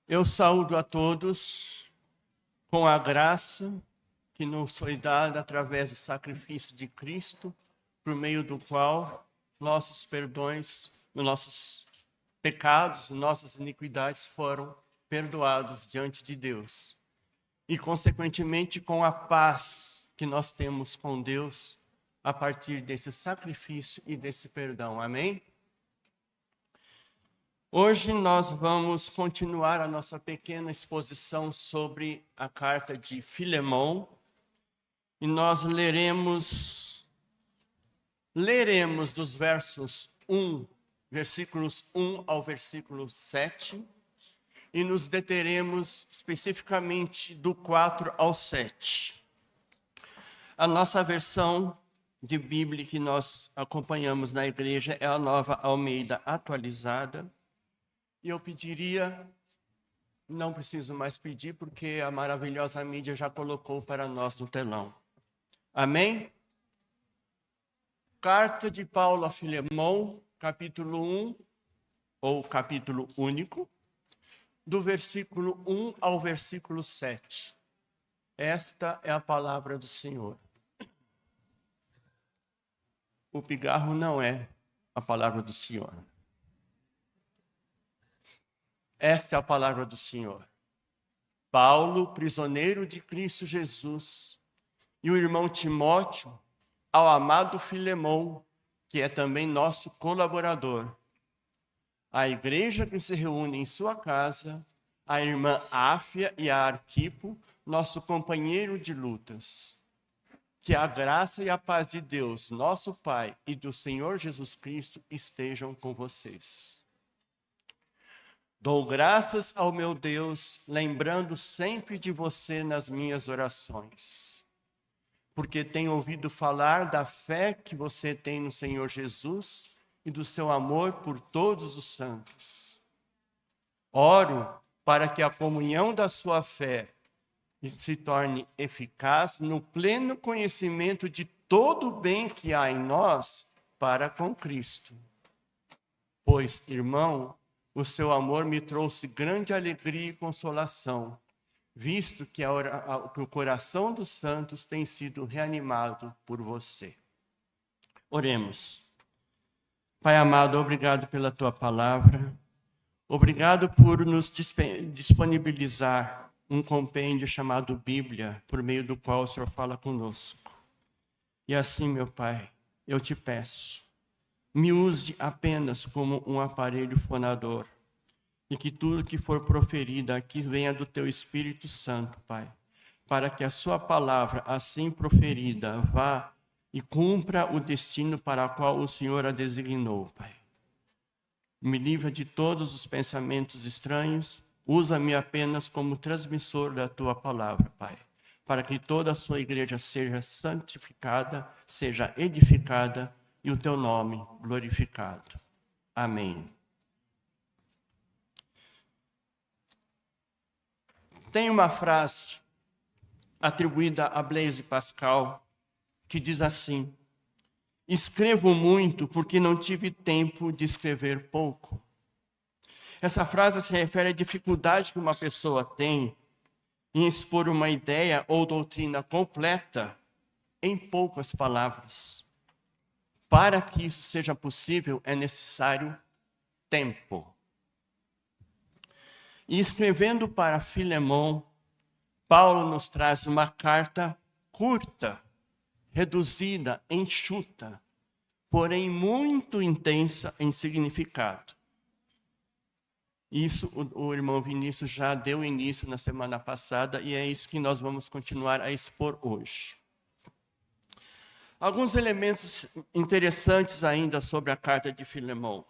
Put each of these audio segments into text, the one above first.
Eu saúdo a todos com a graça que nos foi dada através do sacrifício de Cristo, por meio do qual nossos perdões, nossos pecados, nossas iniquidades foram perdoados diante de Deus. E, consequentemente, com a paz que nós temos com Deus a partir desse sacrifício e desse perdão. Amém? Hoje nós vamos continuar a nossa pequena exposição sobre a carta de Filemão e nós leremos dos versículos 1 ao versículo 7 e nos deteremos especificamente do 4 ao 7. A nossa versão de Bíblia que nós acompanhamos na igreja é a Nova Almeida atualizada. E eu pediria, não preciso mais pedir, porque a maravilhosa mídia já colocou para nós no telão. Amém? Carta de Paulo a Filemão, capítulo 1, ou capítulo único, do versículo 1 ao versículo 7. Esta é a palavra do Senhor. O pigarro não é a palavra do Senhor. Esta é a palavra do Senhor. Paulo, prisioneiro de Cristo Jesus, e o irmão Timóteo, ao amado Filemão, que é também nosso colaborador. A igreja que se reúne em sua casa, a irmã Áfia e a Arquipo, nosso companheiro de lutas. Que a graça e a paz de Deus, nosso Pai, e do Senhor Jesus Cristo estejam com vocês. Dou graças ao meu Deus, lembrando sempre de você nas minhas orações, porque tenho ouvido falar da fé que você tem no Senhor Jesus e do seu amor por todos os santos. Oro para que a comunhão da sua fé se torne eficaz no pleno conhecimento de todo o bem que há em nós para com Cristo. Pois, irmão, o seu amor me trouxe grande alegria e consolação, visto que o coração dos santos tem sido reanimado por você. Oremos. Pai amado, obrigado pela tua palavra. Obrigado por nos disponibilizar um compêndio chamado Bíblia, por meio do qual o Senhor fala conosco. E assim, meu Pai, eu te peço, me use apenas como um aparelho fonador e que tudo que for proferido aqui venha do teu Espírito Santo, Pai, para que a sua palavra, assim proferida, vá e cumpra o destino para o qual o Senhor a designou, Pai. Me livra de todos os pensamentos estranhos, usa-me apenas como transmissor da tua palavra, Pai, para que toda a sua igreja seja santificada, seja edificada e o teu nome glorificado. Amém. Tem uma frase atribuída a Blaise Pascal que diz assim: escrevo muito porque não tive tempo de escrever pouco. Essa frase se refere à dificuldade que uma pessoa tem em expor uma ideia ou doutrina completa em poucas palavras. Para que isso seja possível, é necessário tempo. E escrevendo para Filemão, Paulo nos traz uma carta curta, reduzida, enxuta, porém muito intensa em significado. Isso o irmão Vinícius já deu início na semana passada e é isso que nós vamos continuar a expor hoje. Alguns elementos interessantes ainda sobre a carta de Filemão.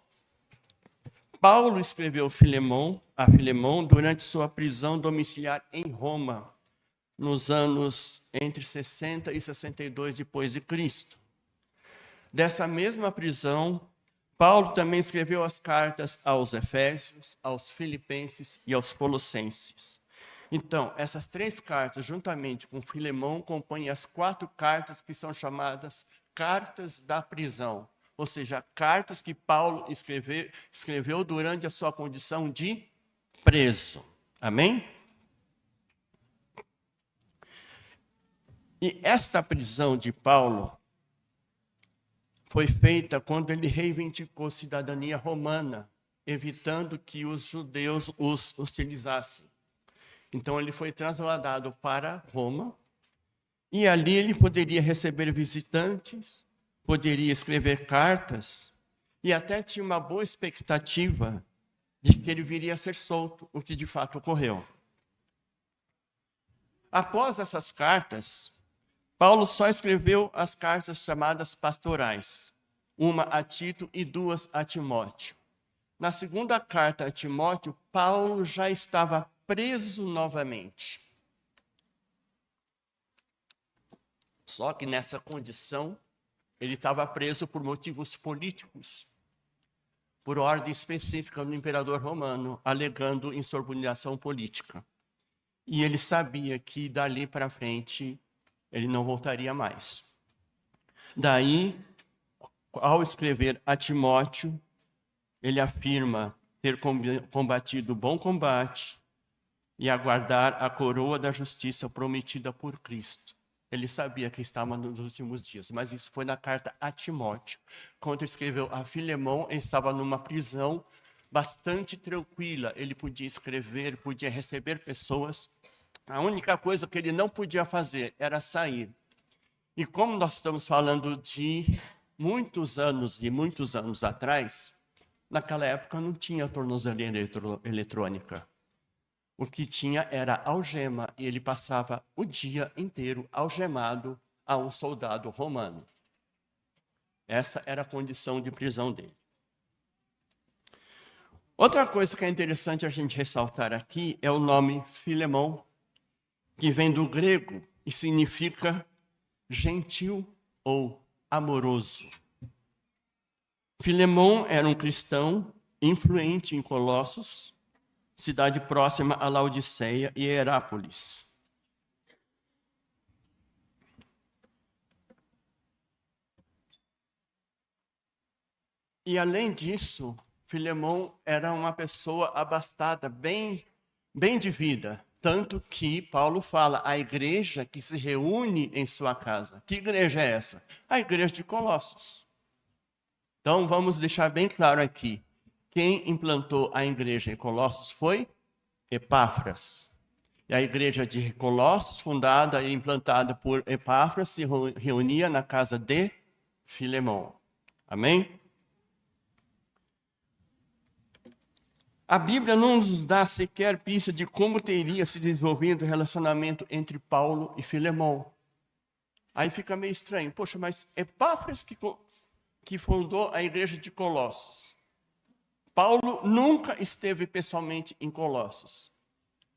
Paulo escreveu a Filemão durante sua prisão domiciliar em Roma, nos anos entre 60 e 62 depois de Cristo. Dessa mesma prisão, Paulo também escreveu as cartas aos Efésios, aos Filipenses e aos Colossenses. Então, essas três cartas, juntamente com Filemão, compõem as 4 cartas que são chamadas cartas da prisão. Ou seja, cartas que Paulo escreveu durante a sua condição de preso. Amém? E esta prisão de Paulo foi feita quando ele reivindicou cidadania romana, evitando que os judeus os hostilizassem. Então ele foi trasladado para Roma, e ali ele poderia receber visitantes, poderia escrever cartas, e até tinha uma boa expectativa de que ele viria a ser solto, o que de fato ocorreu. Após essas cartas, Paulo só escreveu as cartas chamadas pastorais, uma a Tito e duas a Timóteo. Na segunda carta a Timóteo, Paulo já estava preso novamente. Só que nessa condição, ele estava preso por motivos políticos, por ordem específica do imperador romano, alegando insubordinação política. E ele sabia que dali para frente ele não voltaria mais. Daí, ao escrever a Timóteo, ele afirma ter combatido o bom combate e aguardar a coroa da justiça prometida por Cristo. Ele sabia que estava nos últimos dias, mas isso foi na carta a Timóteo. Quando escreveu a Filemão, ele estava numa prisão bastante tranquila. Ele podia escrever, podia receber pessoas. A única coisa que ele não podia fazer era sair. E como nós estamos falando de muitos anos atrás, naquela época não tinha tornozeleira eletrônica. O que tinha era algema, e ele passava o dia inteiro algemado a um soldado romano. Essa era a condição de prisão dele. Outra coisa que é interessante a gente ressaltar aqui é o nome Filemão, que vem do grego e significa gentil ou amoroso. Filemão era um cristão influente em Colossos, cidade próxima a Laodiceia e Herápolis. E além disso, Filemão era uma pessoa abastada, bem de vida. Tanto que Paulo fala, a igreja que se reúne em sua casa. Que igreja é essa? A igreja de Colossos. Então vamos deixar bem claro aqui. Quem implantou a igreja em Colossos foi Epáfras. E a igreja de Colossos, fundada e implantada por Epáfras, se reunia na casa de Filemão. Amém? A Bíblia não nos dá sequer pista de como teria se desenvolvido o relacionamento entre Paulo e Filemão. Aí fica meio estranho. Poxa, mas Epáfras que fundou a igreja de Colossos. Paulo nunca esteve pessoalmente em Colossos.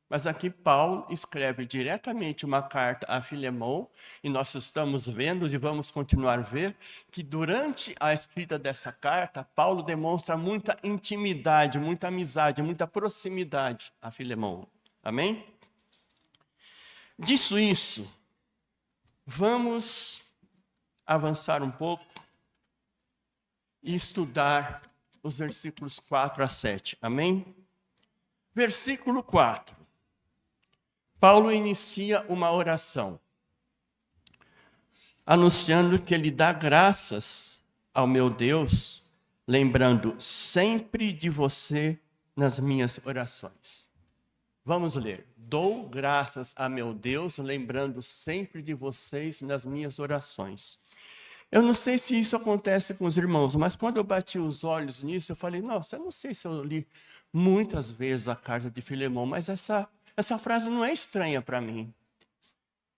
Mas aqui Paulo escreve diretamente uma carta a Filemão, e nós estamos vendo e vamos continuar a ver que durante a escrita dessa carta, Paulo demonstra muita intimidade, muita amizade, muita proximidade a Filemão. Amém? Disso isso, vamos avançar um pouco e estudar os versículos 4 a 7. Amém? Versículo 4. Paulo inicia uma oração, anunciando que ele dá graças ao meu Deus, lembrando sempre de você nas minhas orações. Vamos ler. Dou graças a meu Deus, lembrando sempre de vocês nas minhas orações. Eu não sei se isso acontece com os irmãos, mas quando eu bati os olhos nisso, eu falei, nossa, eu não sei se eu li muitas vezes a carta de Filemão, mas essa frase não é estranha para mim.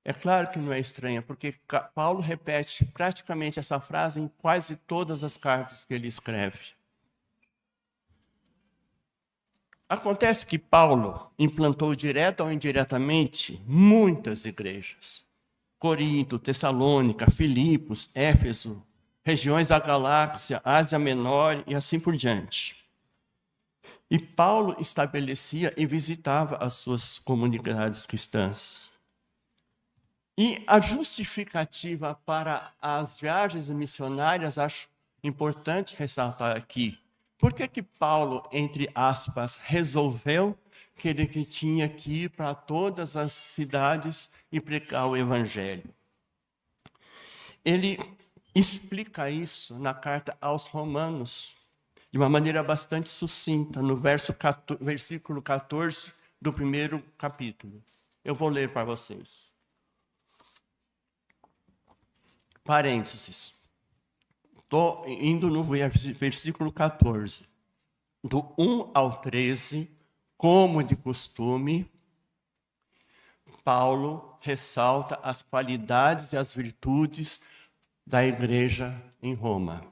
É claro que não é estranha, porque Paulo repete praticamente essa frase em quase todas as cartas que ele escreve. Acontece que Paulo implantou direta ou indiretamente muitas igrejas. Corinto, Tessalônica, Filipos, Éfeso, regiões da Galáxia, Ásia Menor e assim por diante. E Paulo estabelecia e visitava as suas comunidades cristãs. E a justificativa para as viagens missionárias, acho importante ressaltar aqui. Por que Paulo, entre aspas, resolveu que tinha que ir para todas as cidades e pregar o evangelho. Ele explica isso na carta aos Romanos, de uma maneira bastante sucinta, no versículo 14 do primeiro capítulo. Eu vou ler para vocês. Parênteses. Estou indo no versículo 14. Do 1 ao 13, como de costume, Paulo ressalta as qualidades e as virtudes da igreja em Roma.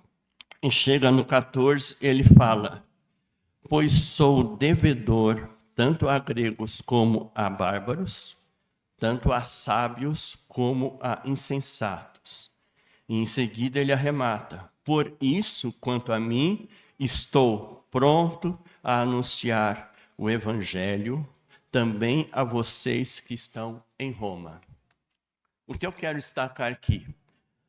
E chega no 14, ele fala: pois sou devedor tanto a gregos como a bárbaros, tanto a sábios como a insensatos. E em seguida ele arremata: por isso, quanto a mim, estou pronto a anunciar o evangelho também a vocês que estão em Roma. O que eu quero destacar aqui?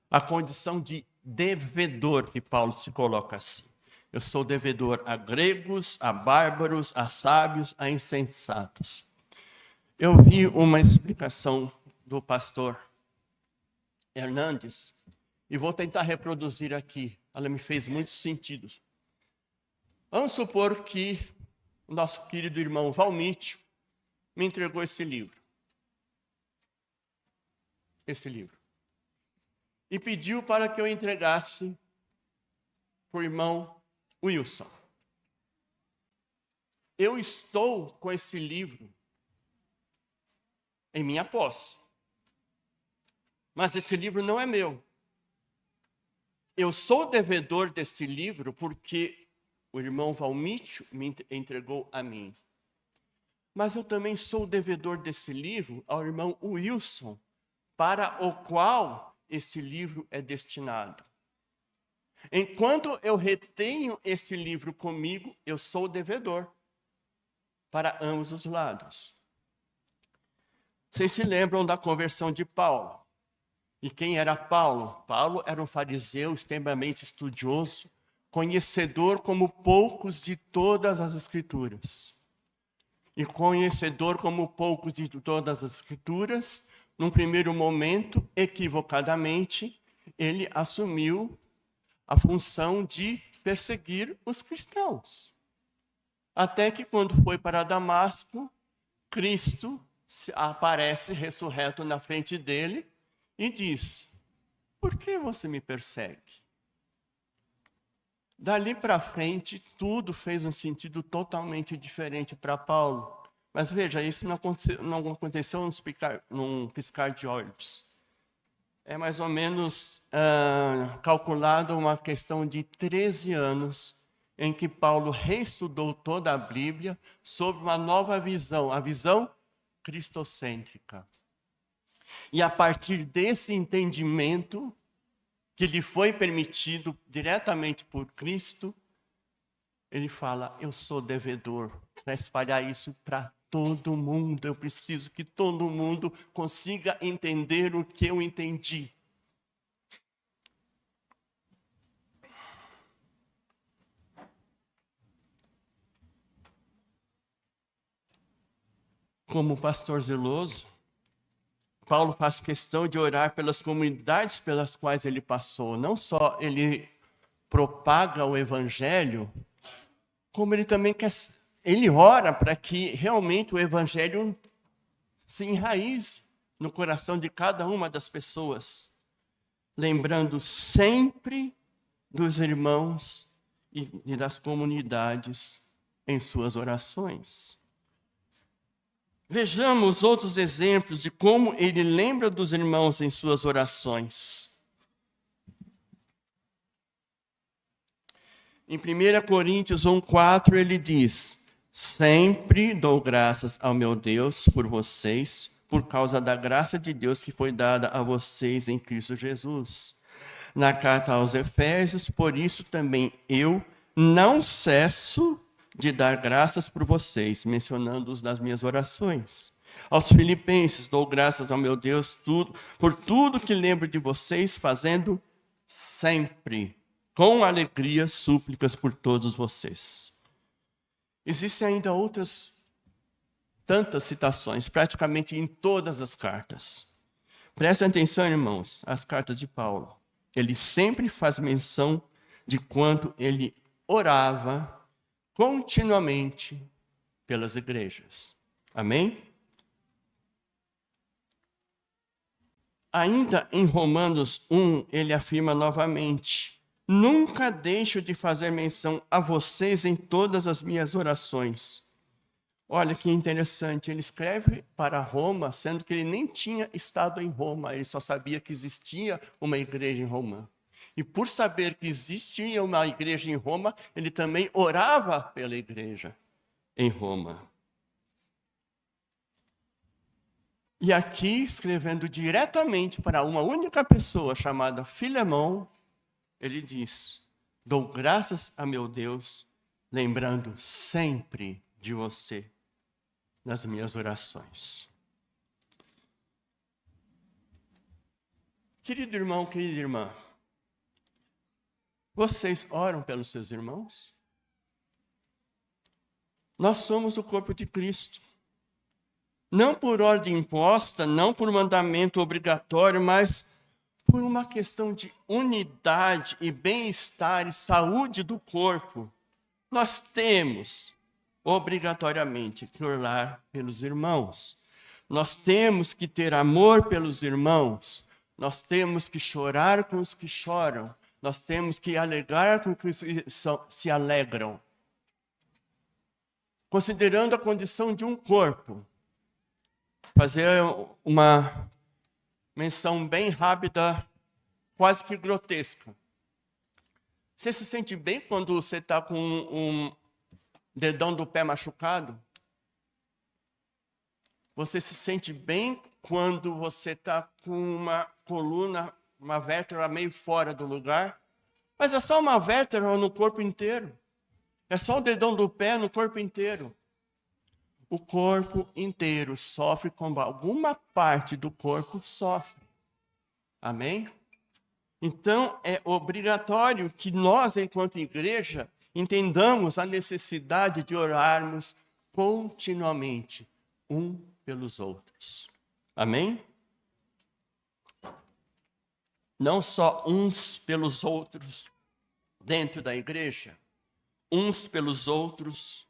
A condição de devedor que Paulo se coloca assim. Eu sou devedor a gregos, a bárbaros, a sábios, a insensatos. Eu vi uma explicação do pastor Hernandes e vou tentar reproduzir aqui. Ela me fez muito sentido. Vamos supor que o nosso querido irmão Valmítio me entregou esse livro. E pediu para que eu entregasse para o irmão Wilson. Eu estou com esse livro em minha posse. Mas esse livro não é meu. Eu sou devedor deste livro porque o irmão Valmítio me entregou a mim. Mas eu também sou devedor desse livro ao irmão Wilson, para o qual esse livro é destinado. Enquanto eu retenho esse livro comigo, eu sou devedor para ambos os lados. Vocês se lembram da conversão de Paulo? E quem era Paulo? Paulo era um fariseu extremamente estudioso, conhecedor como poucos de todas as Escrituras. E conhecedor como poucos de todas as Escrituras, num primeiro momento, equivocadamente, ele assumiu a função de perseguir os cristãos. Até que quando foi para Damasco, Cristo aparece ressurreto na frente dele e diz: por que você me persegue? Dali para frente, tudo fez um sentido totalmente diferente para Paulo. Mas veja, isso não aconteceu num piscar de olhos. É mais ou menos calculado uma questão de 13 anos em que Paulo reestudou toda a Bíblia sob uma nova visão, a visão cristocêntrica. E a partir desse entendimento, que lhe foi permitido diretamente por Cristo, ele fala: eu sou devedor para espalhar isso para todo mundo. Eu preciso que todo mundo consiga entender o que eu entendi. Como pastor zeloso, Paulo faz questão de orar pelas comunidades pelas quais ele passou. Não só ele propaga o evangelho, como ele também ele ora para que realmente o evangelho se enraize no coração de cada uma das pessoas, lembrando sempre dos irmãos e das comunidades em suas orações. Vejamos outros exemplos de como ele lembra dos irmãos em suas orações. Em 1 Coríntios 1,4 ele diz: sempre dou graças ao meu Deus por vocês, por causa da graça de Deus que foi dada a vocês em Cristo Jesus. Na carta aos Efésios, por isso também eu não cesso de dar graças por vocês, mencionando-os nas minhas orações. Aos Filipenses, dou graças ao meu Deus por tudo que lembro de vocês, fazendo sempre, com alegria, súplicas por todos vocês. Existem ainda outras tantas citações, praticamente em todas as cartas. Prestem atenção, irmãos, as cartas de Paulo. Ele sempre faz menção de quanto ele orava continuamente pelas igrejas. Amém? Ainda em Romanos 1, ele afirma novamente: nunca deixo de fazer menção a vocês em todas as minhas orações. Olha que interessante, ele escreve para Roma, sendo que ele nem tinha estado em Roma, ele só sabia que existia uma igreja em Roma. E por saber que existia uma igreja em Roma, ele também orava pela igreja em Roma. E aqui, escrevendo diretamente para uma única pessoa chamada Filemão, ele diz: dou graças a meu Deus, lembrando sempre de você nas minhas orações. Querido irmão, querida irmã, vocês oram pelos seus irmãos? Nós somos o corpo de Cristo. Não por ordem imposta, não por mandamento obrigatório, mas por uma questão de unidade e bem-estar e saúde do corpo. Nós temos obrigatoriamente que orar pelos irmãos. Nós temos que ter amor pelos irmãos. Nós temos que chorar com os que choram. Nós temos que alegrar com os que se alegram. Considerando a condição de um corpo, fazer uma menção bem rápida, quase que grotesca. Você se sente bem quando você está com um dedão do pé machucado? Você se sente bem quando você está com uma coluna, uma vértebra meio fora do lugar? Mas é só uma vértebra no corpo inteiro. É só o dedão do pé no corpo inteiro. O corpo inteiro sofre quando alguma parte do corpo sofre. Amém? Então, é obrigatório que nós, enquanto igreja, entendamos a necessidade de orarmos continuamente um pelos outros. Amém? Não só uns pelos outros dentro da igreja, uns pelos outros,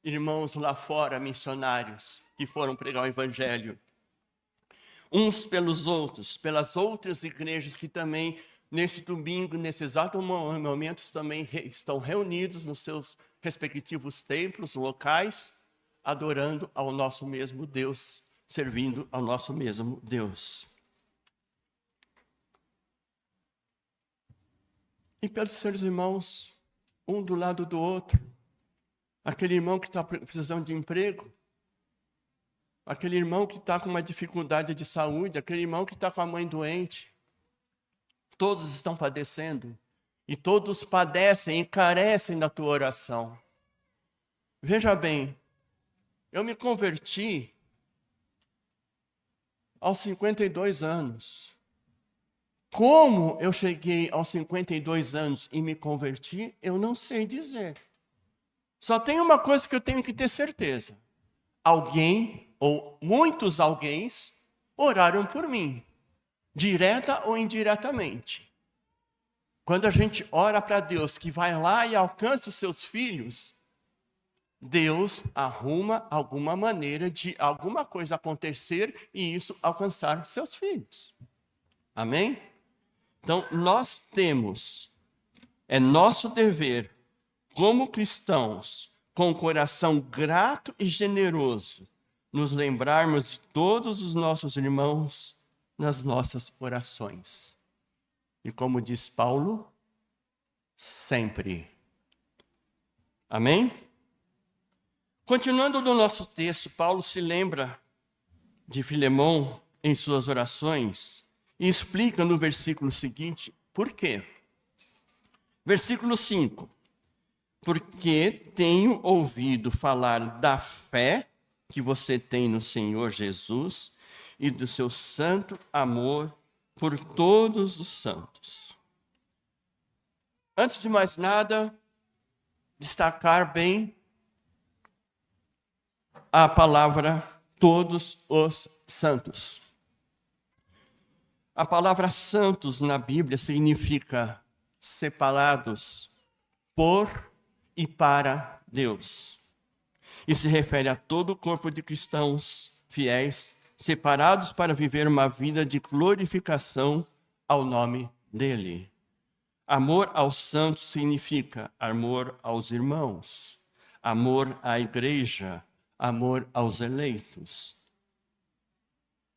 irmãos lá fora, missionários, que foram pregar o evangelho. Uns pelos outros, pelas outras igrejas que também, nesse domingo, nesse exato momento, também estão reunidos nos seus respectivos templos, locais, adorando ao nosso mesmo Deus, servindo ao nosso mesmo Deus. E pelos seus irmãos, um do lado do outro, aquele irmão que está precisando de emprego, aquele irmão que está com uma dificuldade de saúde, aquele irmão que está com a mãe doente. Todos estão padecendo. E todos padecem e carecem da tua oração. Veja bem, eu me converti aos 52 anos. Como eu cheguei aos 52 anos e me converti, eu não sei dizer. Só tem uma coisa que eu tenho que ter certeza. Alguém ou muitos alguéms oraram por mim, direta ou indiretamente. Quando a gente ora para Deus que vai lá e alcança os seus filhos, Deus arruma alguma maneira de alguma coisa acontecer e isso alcançar seus filhos. Amém? Então, nós temos, é nosso dever, como cristãos, com o coração grato e generoso, nos lembrarmos de todos os nossos irmãos nas nossas orações. E como diz Paulo, sempre. Amém? Continuando no nosso texto, Paulo se lembra de Filemão em suas orações e explica no versículo seguinte por quê. Versículo 5. Porque tenho ouvido falar da fé que você tem no Senhor Jesus e do seu santo amor por todos os santos. Antes de mais nada, destacar bem a palavra todos os santos. A palavra santos na Bíblia significa separados por e para Deus. E se refere a todo o corpo de cristãos fiéis, separados para viver uma vida de glorificação ao nome dele. Amor aos santos significa amor aos irmãos, amor à igreja, amor aos eleitos.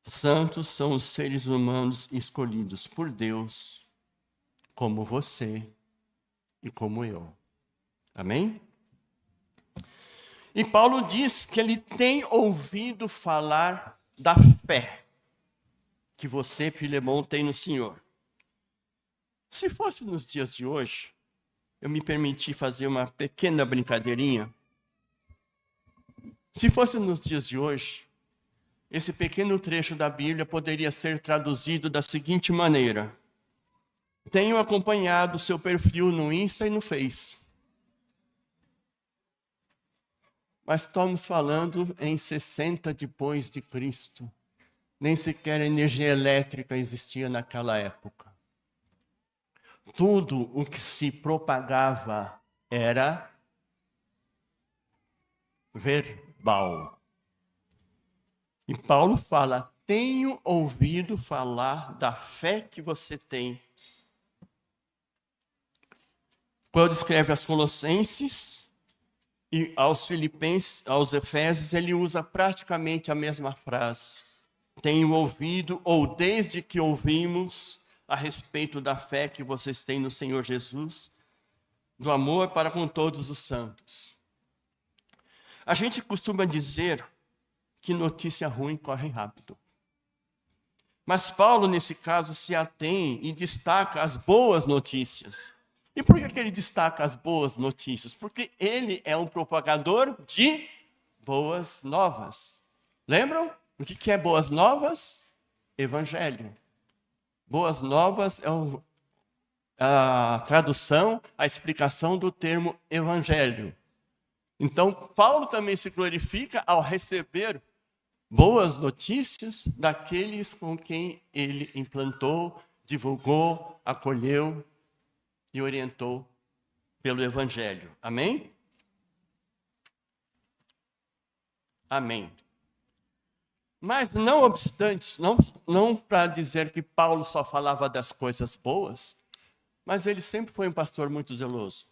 Santos são os seres humanos escolhidos por Deus, como você e como eu. Amém? E Paulo diz que ele tem ouvido falar da fé que você, Filemão, tem no Senhor. Se fosse nos dias de hoje, eu me permiti fazer uma pequena brincadeirinha. Se fosse nos dias de hoje, esse pequeno trecho da Bíblia poderia ser traduzido da seguinte maneira: tenho acompanhado seu perfil no Insta e no Face. Mas estamos falando em 60 depois de Cristo. Nem sequer energia elétrica existia naquela época. Tudo o que se propagava era verbal. E Paulo fala: tenho ouvido falar da fé que você tem. Quando escreve aos Colossenses e aos Filipenses, aos Efésios, ele usa praticamente a mesma frase. Tenho ouvido, ou desde que ouvimos, a respeito da fé que vocês têm no Senhor Jesus, do amor para com todos os santos. A gente costuma dizer que notícia ruim corre rápido. Mas Paulo, nesse caso, se atém e destaca as boas notícias. E por que ele destaca as boas notícias? Porque ele é um propagador de boas novas. Lembram? O que é boas novas? Evangelho. Boas novas é a tradução, a explicação do termo evangelho. Então, Paulo também se glorifica ao receber boas notícias daqueles com quem ele implantou, divulgou, acolheu e orientou pelo evangelho. Amém? Amém. Mas não obstante, não para dizer que Paulo só falava das coisas boas, mas ele sempre foi um pastor muito zeloso.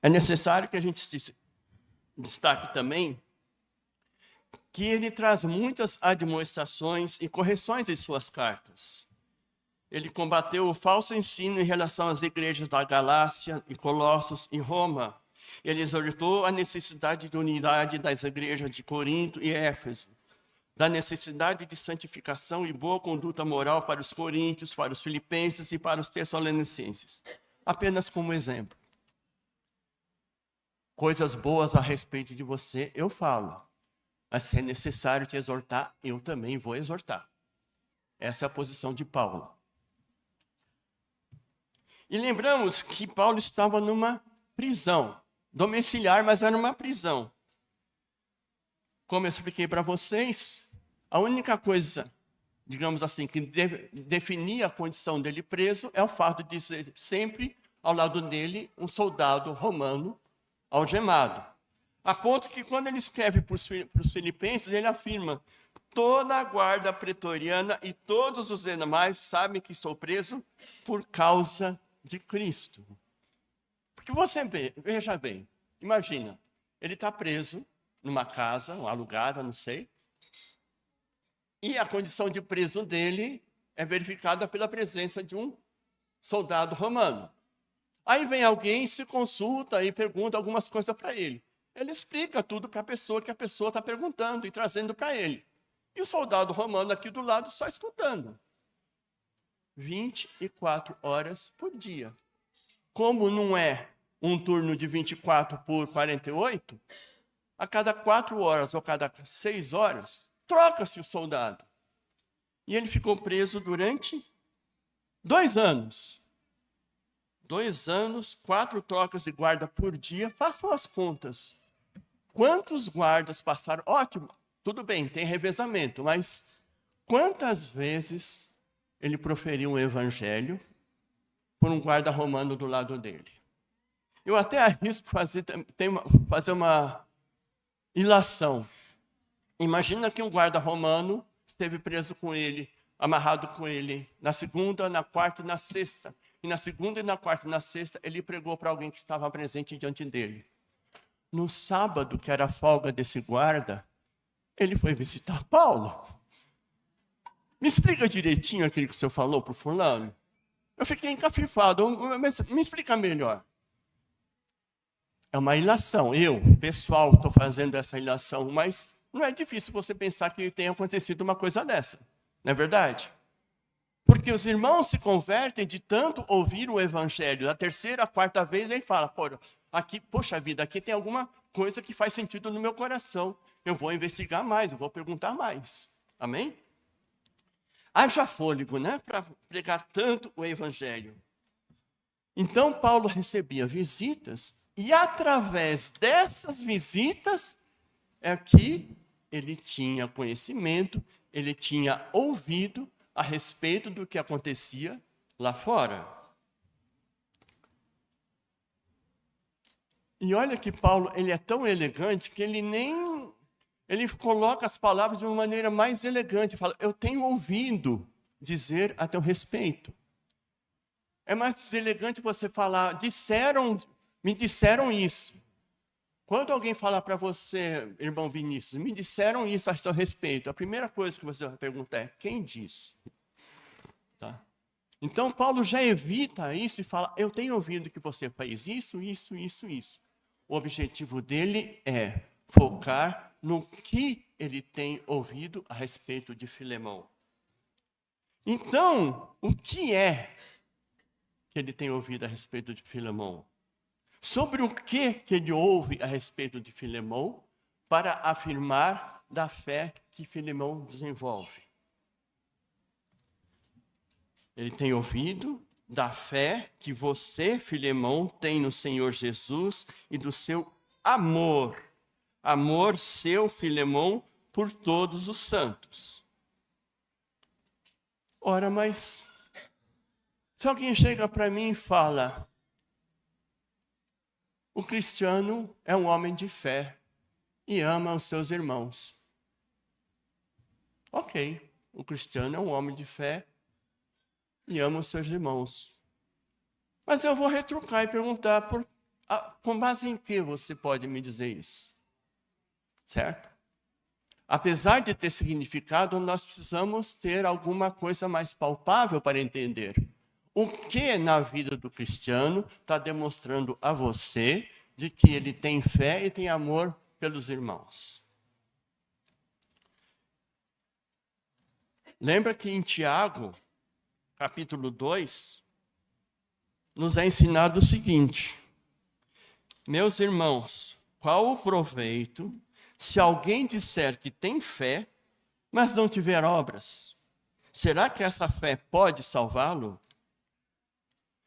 É necessário que a gente destaque também que ele traz muitas admoestações e correções em suas cartas. Ele combateu o falso ensino em relação às igrejas da Galácia, e Colossos e Roma. Ele exortou a necessidade de unidade das igrejas de Corinto e Éfeso, da necessidade de santificação e boa conduta moral para os coríntios, para os filipenses e para os tessalonicenses. Apenas como exemplo. Coisas boas a respeito de você, eu falo. Mas se é necessário te exortar, eu também vou exortar. Essa é a posição de Paulo. E lembramos que Paulo estava numa prisão, domiciliar, mas era uma prisão. Como eu expliquei para vocês, a única coisa, digamos assim, que definia a condição dele preso é o fato de ser sempre ao lado dele um soldado romano algemado. A ponto que quando ele escreve para os filipenses, ele afirma: toda a guarda pretoriana e todos os demais sabem que estou preso por causa de Cristo. Porque você veja bem, imagina, ele está preso numa casa, alugada, não sei, e a condição de preso dele é verificada pela presença de um soldado romano. Aí vem alguém, se consulta e pergunta algumas coisas para ele. Ele explica tudo para a pessoa que a pessoa está perguntando e trazendo para ele. E o soldado romano aqui do lado só escutando. 24 horas por dia. Como não é um turno de 24 por 48, a cada 4 horas ou cada 6 horas, troca-se o soldado. E ele ficou preso durante 2 anos. 2 anos, 4 trocas de guarda por dia, façam as contas. quantos guardas passaram? Ótimo, tudo bem, tem revezamento, mas quantas vezes ele proferiu um evangelho por um guarda romano do lado dele? Eu até arrisco fazer uma ilação. Imagina que um guarda romano esteve preso com ele, amarrado com ele, na segunda, na quarta e na sexta. E na segunda e na quarta e na sexta, ele pregou para alguém que estava presente diante dele. No sábado, que era a folga desse guarda, ele foi visitar Paulo. Me explica direitinho aquilo que o senhor falou para o fulano. Eu fiquei encafifado, mas me explica melhor. É uma ilação. Eu, pessoal, estou fazendo essa ilação, mas não é difícil você pensar que tenha acontecido uma coisa dessa. Não é verdade? Porque os irmãos se convertem de tanto ouvir o evangelho. A terceira, a quarta vez, ele fala, aqui, poxa vida, aqui tem alguma coisa que faz sentido no meu coração. Eu vou investigar mais, eu vou perguntar mais. Amém? Haja fôlego, né? Para pregar tanto o evangelho. Então, Paulo recebia visitas, e através dessas visitas é que ele tinha conhecimento, ele tinha ouvido a respeito do que acontecia lá fora. E olha que Paulo, ele é tão elegante que ele coloca as palavras de uma maneira mais elegante. Fala, eu tenho ouvido dizer a teu respeito. É mais elegante você falar, me disseram isso. Quando alguém falar para você, irmão Vinícius, me disseram isso a seu respeito, a primeira coisa que você vai perguntar é, quem disse? Tá? Então, Paulo já evita isso e fala, eu tenho ouvido que você fez isso, isso, isso, isso. O objetivo dele é focar no que ele tem ouvido a respeito de Filemão. Então, o que é que ele tem ouvido a respeito de Filemão? Sobre o que ele ouve a respeito de Filemão para afirmar da fé que Filemão desenvolve? Ele tem ouvido da fé que você, Filemão, tem no Senhor Jesus e do seu amor. Amor seu, Filemão, por todos os santos. Ora, mas se alguém chega para mim e fala, o cristiano é um homem de fé e ama os seus irmãos. Ok, o cristiano é um homem de fé e ama os seus irmãos. Mas eu vou retrucar e perguntar, com base em que você pode me dizer isso? Certo? Apesar de ter significado, nós precisamos ter alguma coisa mais palpável para entender. O que na vida do cristiano está demonstrando a você de que ele tem fé e tem amor pelos irmãos? Lembra que em Tiago, capítulo 2, nos é ensinado o seguinte: meus irmãos, qual o proveito se alguém disser que tem fé, mas não tiver obras? Será que essa fé pode salvá-lo?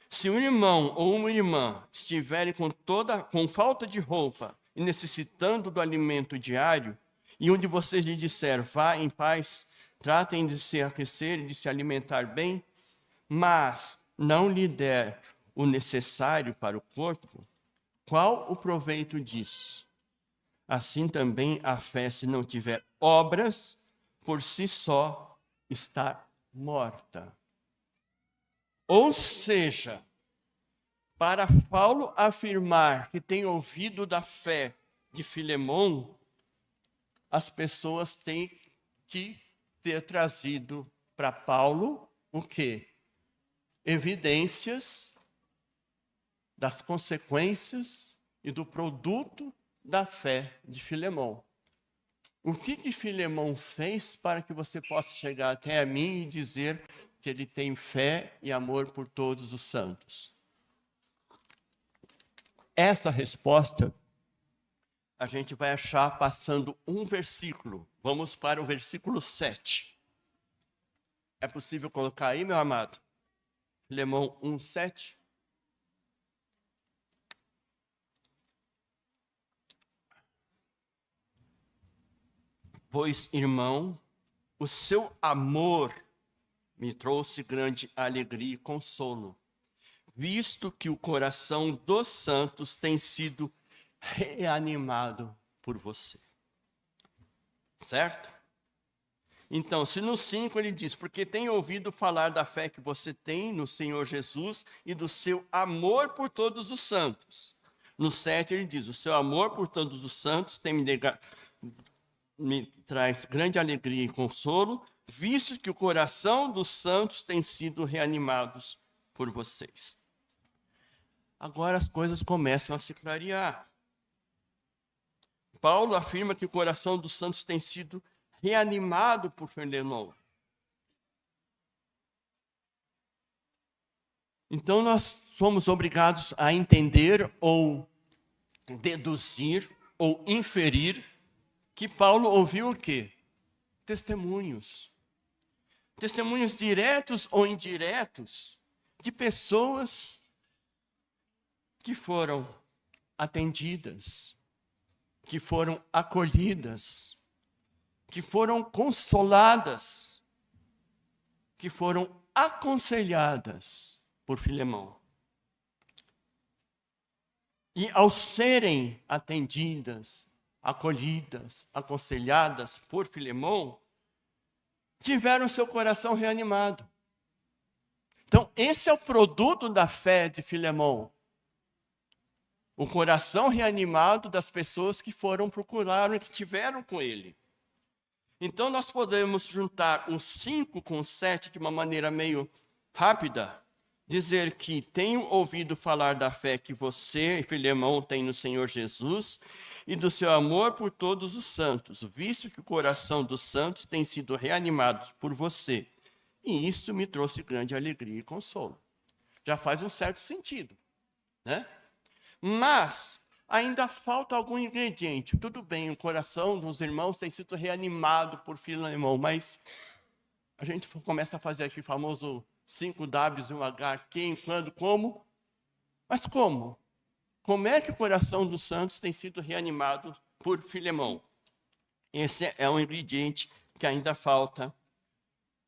Se um irmão ou uma irmã estiverem com falta de roupa e necessitando do alimento diário, e um de vocês lhe disser, vá em paz, tratem de se aquecer e de se alimentar bem, mas não lhe der o necessário para o corpo, qual o proveito disso? Assim também a fé, se não tiver obras, por si só está morta. Ou seja, para Paulo afirmar que tem ouvido da fé de Filemão, as pessoas têm que ter trazido para Paulo o quê? Evidências das consequências e do produto da fé de Filemão. O que Filemão fez para que você possa chegar até a mim e dizer que ele tem fé e amor por todos os santos? Essa resposta a gente vai achar passando um versículo. Vamos para o versículo 7. É possível colocar aí, meu amado? Filemão 1:7. Pois, irmão, o seu amor me trouxe grande alegria e consolo, visto que o coração dos santos tem sido reanimado por você. Certo? Então, se no 5 ele diz, porque tem ouvido falar da fé que você tem no Senhor Jesus e do seu amor por todos os santos. No 7 ele diz, o seu amor por todos os santos me traz grande alegria e consolo, visto que o coração dos santos tem sido reanimados por vocês. Agora as coisas começam a se clarear. Paulo afirma que o coração dos santos tem sido reanimado por Filemão. Então nós somos obrigados a entender ou deduzir ou inferir que Paulo ouviu o quê? Testemunhos. Testemunhos diretos ou indiretos de pessoas que foram atendidas, que foram acolhidas, que foram consoladas, que foram aconselhadas por Filemão. E ao serem atendidas, acolhidas, aconselhadas por Filemão, tiveram seu coração reanimado. Então, esse é o produto da fé de Filemão. O coração reanimado das pessoas que foram procuraram e que tiveram com ele. Então, nós podemos juntar o 5 com o 7 de uma maneira meio rápida, dizer que tenho ouvido falar da fé que você e Filemão têm no Senhor Jesus e do seu amor por todos os santos, visto que o coração dos santos tem sido reanimado por você. E isto me trouxe grande alegria e consolo. Já faz um certo sentido, né? Mas ainda falta algum ingrediente. Tudo bem, o coração dos irmãos tem sido reanimado por Filemão, mas a gente começa a fazer aqui o famoso 5 Ws e 1 H, quem, quando, como. Mas como? Como é que o coração dos santos tem sido reanimado por Filemão? Esse é um ingrediente que ainda falta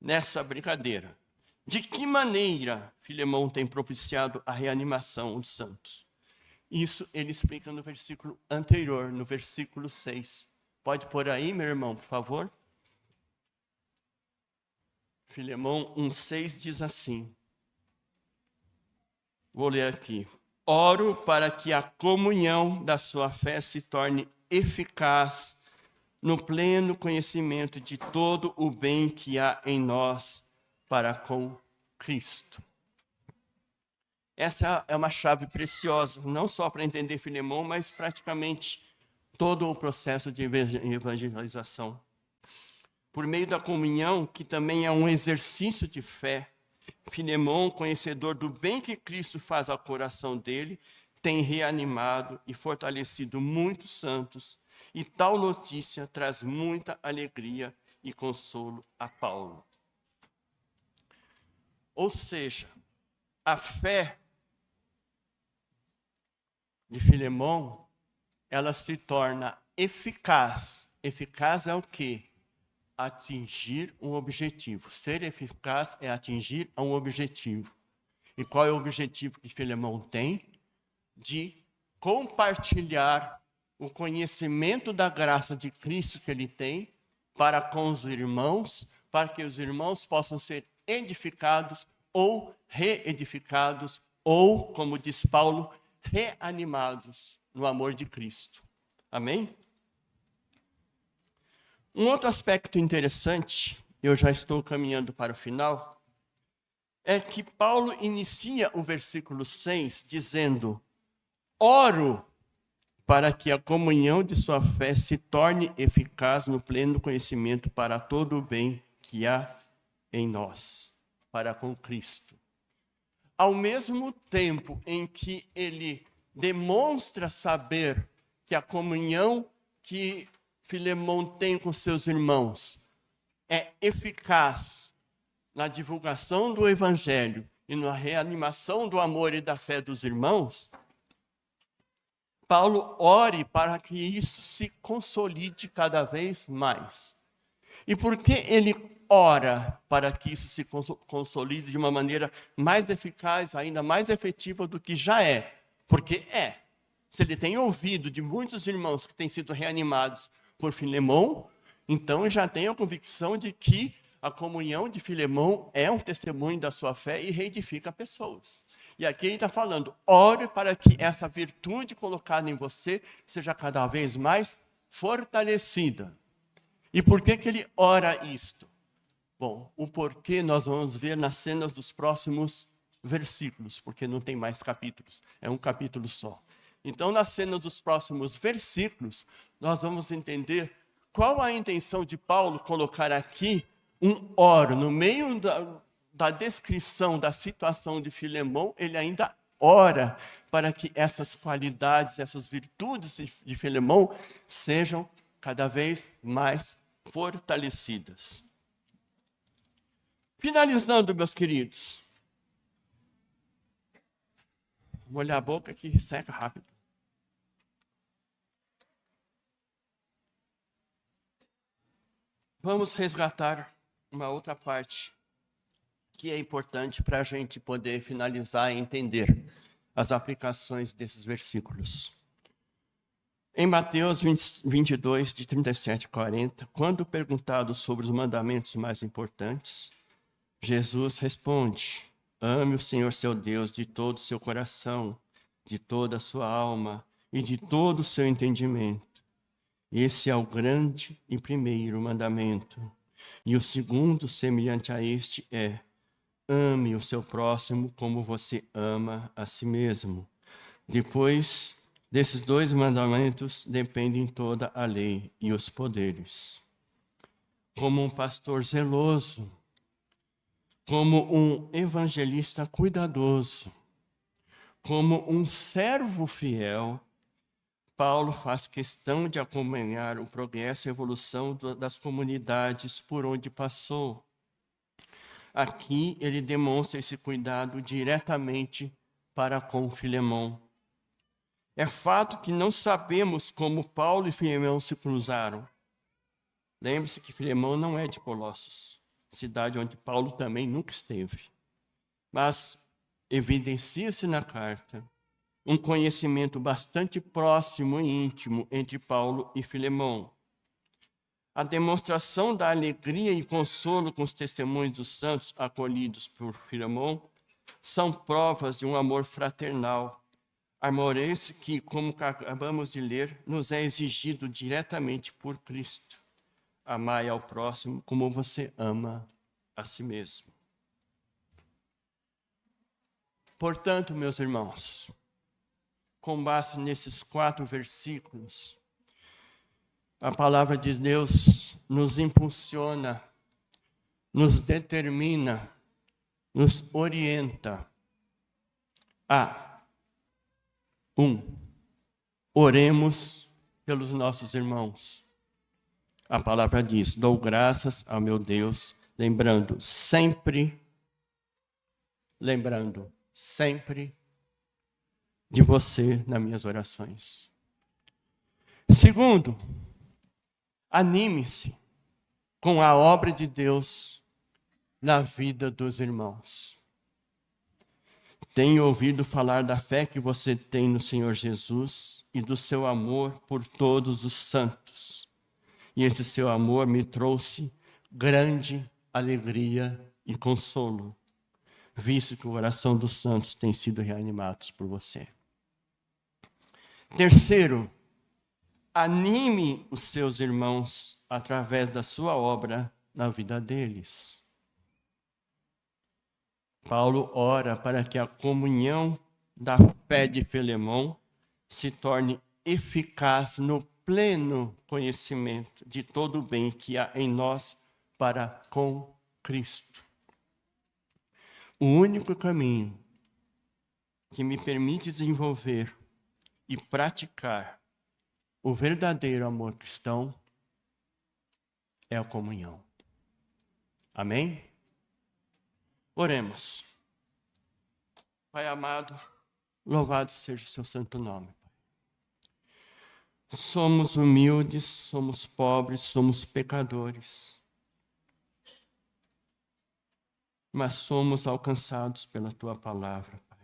nessa brincadeira. De que maneira Filemão tem propiciado a reanimação dos santos? Isso ele explica no versículo anterior, no versículo 6. Pode pôr aí, meu irmão, por favor? Filemão 1,6 diz assim. Vou ler aqui. Oro para que a comunhão da sua fé se torne eficaz no pleno conhecimento de todo o bem que há em nós para com Cristo. Essa é uma chave preciosa, não só para entender Filemão, mas praticamente todo o processo de evangelização. Por meio da comunhão, que também é um exercício de fé, Filemão, conhecedor do bem que Cristo faz ao coração dele, tem reanimado e fortalecido muitos santos, e tal notícia traz muita alegria e consolo a Paulo. Ou seja, a fé de Filemão, ela se torna eficaz. Eficaz é o quê? Atingir um objetivo. Ser eficaz é atingir um objetivo. E qual é o objetivo que Filemão tem? De compartilhar o conhecimento da graça de Cristo que ele tem para com os irmãos, para que os irmãos possam ser edificados ou reedificados, ou, como diz Paulo, reanimados no amor de Cristo. Amém? Um outro aspecto interessante, eu já estou caminhando para o final, é que Paulo inicia o versículo 6 dizendo: oro para que a comunhão de sua fé se torne eficaz no pleno conhecimento para todo o bem que há em nós, para com Cristo. Ao mesmo tempo em que ele demonstra saber que a comunhão que Filemão tem com seus irmãos é eficaz na divulgação do evangelho e na reanimação do amor e da fé dos irmãos, Paulo ore para que isso se consolide cada vez mais. E por que ele ora para que isso se consolide de uma maneira mais eficaz, ainda mais efetiva do que já é? Porque é. Se ele tem ouvido de muitos irmãos que têm sido reanimados por Filemão, então já tem a convicção de que a comunhão de Filemão é um testemunho da sua fé e reedifica pessoas. E aqui ele está falando, ore para que essa virtude colocada em você seja cada vez mais fortalecida. E por que ele ora isto? Bom, o porquê nós vamos ver nas cenas dos próximos versículos, porque não tem mais capítulos, é um capítulo só. Então, nas cenas dos próximos versículos, nós vamos entender qual a intenção de Paulo colocar aqui um oro. No meio da descrição da situação de Filemão, ele ainda ora para que essas qualidades, essas virtudes de Filemão sejam cada vez mais fortalecidas. Finalizando, meus queridos. Vou molhar a boca que seca rápido. Vamos resgatar uma outra parte que é importante para a gente poder finalizar e entender as aplicações desses versículos. Em Mateus 22, de 37 a 40, quando perguntado sobre os mandamentos mais importantes, Jesus responde: ame o Senhor seu Deus de todo o seu coração, de toda a sua alma e de todo o seu entendimento. Esse é o grande e primeiro mandamento. E o segundo, semelhante a este, é: ame o seu próximo como você ama a si mesmo. Depois desses dois mandamentos dependem toda a lei e os poderes. Como um pastor zeloso, como um evangelista cuidadoso, como um servo fiel, Paulo faz questão de acompanhar o progresso e a evolução das comunidades por onde passou. Aqui ele demonstra esse cuidado diretamente para com Filemão. É fato que não sabemos como Paulo e Filemão se cruzaram. Lembre-se que Filemão não é de Colossos, cidade onde Paulo também nunca esteve. Mas evidencia-se na carta um conhecimento bastante próximo e íntimo entre Paulo e Filemão. A demonstração da alegria e consolo com os testemunhos dos santos acolhidos por Filemão são provas de um amor fraternal. Amor esse que, como acabamos de ler, nos é exigido diretamente por Cristo. Amai ao próximo como você ama a si mesmo. Portanto, meus irmãos, com base nesses 4 versículos, a palavra de Deus nos impulsiona, nos determina, nos orienta a 1. Oremos pelos nossos irmãos. A palavra diz: dou graças ao meu Deus, lembrando sempre de você nas minhas orações. 2, anime-se com a obra de Deus na vida dos irmãos. Tenho ouvido falar da fé que você tem no Senhor Jesus e do seu amor por todos os santos. E esse seu amor me trouxe grande alegria e consolo, visto que o coração dos santos tem sido reanimado por você. 3, anime os seus irmãos através da sua obra na vida deles. Paulo ora para que a comunhão da fé de Filemão se torne eficaz no pleno conhecimento de todo o bem que há em nós para com Cristo. O único caminho que me permite desenvolver e praticar o verdadeiro amor cristão é a comunhão. Amém? Oremos. Pai amado, louvado seja o seu santo nome. Somos humildes, somos pobres, somos pecadores. mas somos alcançados pela tua palavra, Pai.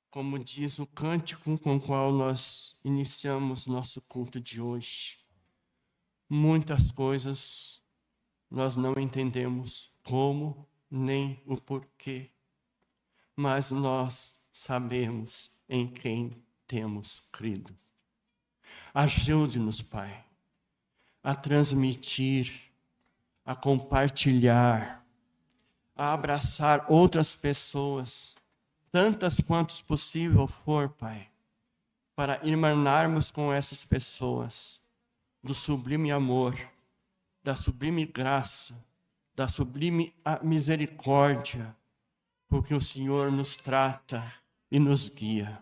Como diz o cântico com o qual nós iniciamos nosso culto de hoje, muitas coisas nós não entendemos como nem o porquê, mas nós sabemos em quem temos crido. Ajude-nos, Pai, a transmitir, a compartilhar, a abraçar outras pessoas, tantas quantos possível for, Pai, para irmanarmos com essas pessoas do sublime amor, da sublime graça, da sublime misericórdia, porque o Senhor nos trata e nos guia.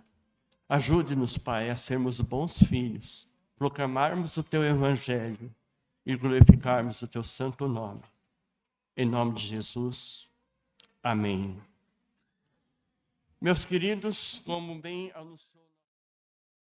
Ajude-nos, Pai, a sermos bons filhos, proclamarmos o Teu Evangelho e glorificarmos o Teu santo nome. Em nome de Jesus, amém. Meus queridos, como bem anunciou...